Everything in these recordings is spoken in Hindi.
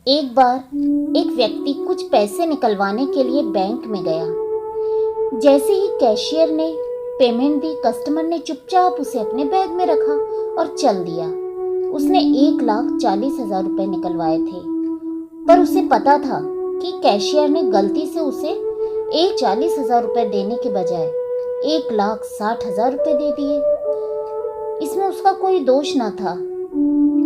एक बार एक व्यक्ति कुछ पैसे निकलवाने के लिए बैंक में गया। जैसे ही कैशियर ने पेमेंट दी, कस्टमर ने चुपचाप उसे अपने बैग में रखा और चल दिया। उसने 1,40,000 रुपए निकलवाए थे, पर उसे पता था कि कैशियर ने गलती से उसे 1,40,000 रुपए देने के बजाय 1,60,000 रुपए दे दिए। इसमें उसका कोई दोष न था,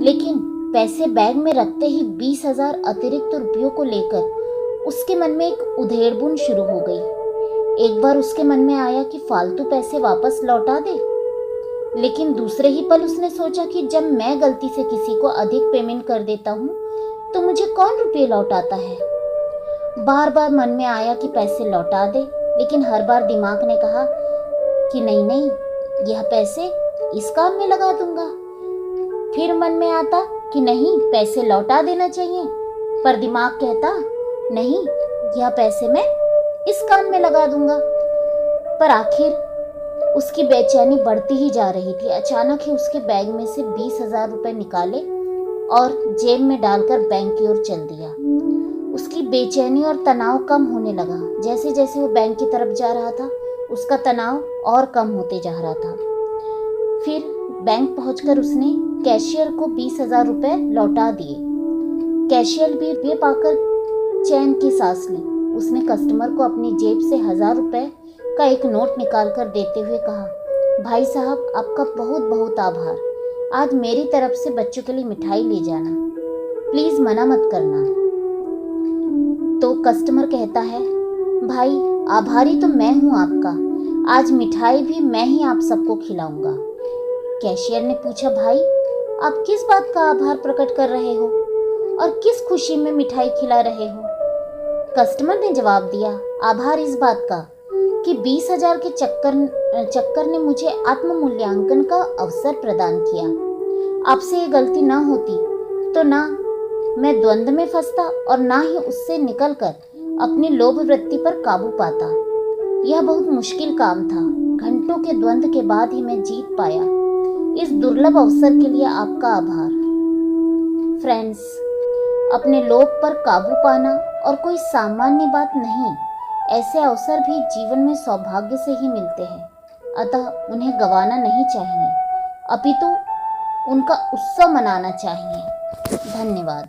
लेकिन पैसे बैग में रखते ही 20,000 अतिरिक्त रुपयों को लेकर उसके मन में एक उधेड़बुन शुरू हो गई। एक बार उसके मन में आया कि फालतू पैसे वापस लौटा दे, लेकिन दूसरे ही पल उसने सोचा कि जब मैं गलती से किसी को अधिक पेमेंट कर देता हूँ तो मुझे कौन रुपये लौटाता है। बार बार मन में आया कि पैसे लौटा दे, लेकिन हर बार दिमाग ने कहा कि नहीं नहीं, यह पैसे इस काम में लगा दूंगा। फिर मन में आता कि नहीं, पैसे लौटा देना चाहिए, पर दिमाग कहता नहीं, यह पैसे मैं इस काम में लगा दूंगा। पर आखिर उसकी बेचैनी बढ़ती ही जा रही थी। अचानक ही उसके बैग में से 20,000 रुपए निकाले और जेब में डालकर बैंक की ओर चल दिया। उसकी बेचैनी और तनाव कम होने लगा। जैसे जैसे वो बैंक की तरफ जा रहा था, उसका तनाव और कम होते जा रहा था। फिर बैंक पहुंचकर उसने कैशियर को 20,000 रुपए लौटा दिए। कैशियर भी ये पाकर चैन की सांस ली। उसने कस्टमर को अपनी जेब से 1,000 रुपए का एक नोट निकालकर देते हुए कहा, भाई साहब, आपका बहुत बहुत आभार। आज मेरी तरफ से बच्चों के लिए मिठाई ले जाना, प्लीज मना मत करना। तो कस्टमर कहता है, भाई आभारी तो मैं हूँ आपका, आज मिठाई भी मैं ही आप सबको खिलाऊंगा। कैशियर ने पूछा, भाई आप किस बात का आभार प्रकट कर रहे हो और किस खुशी में मिठाई खिला रहे हो। कस्टमर ने जवाब दिया, आभार इस बात का कि 20,000 के चक्कर ने मुझे आत्म मूल्यांकन का अवसर प्रदान किया। आपसे ये गलती ना होती तो ना मैं द्वंद्व में फंसता और ना ही उससे निकलकर अपनी लोभ वृत्ति पर काबू पाता। यह बहुत मुश्किल काम था। घंटों के द्वंद्व के बाद ही मैं जीत पाया। इस दुर्लभ अवसर के लिए आपका आभार। फ्रेंड्स, अपने लोभ पर काबू पाना और कोई सामान्य बात नहीं। ऐसे अवसर भी जीवन में सौभाग्य से ही मिलते हैं, अतः उन्हें गंवाना नहीं चाहिए, अपितु उनका उत्सव मनाना चाहिए। धन्यवाद।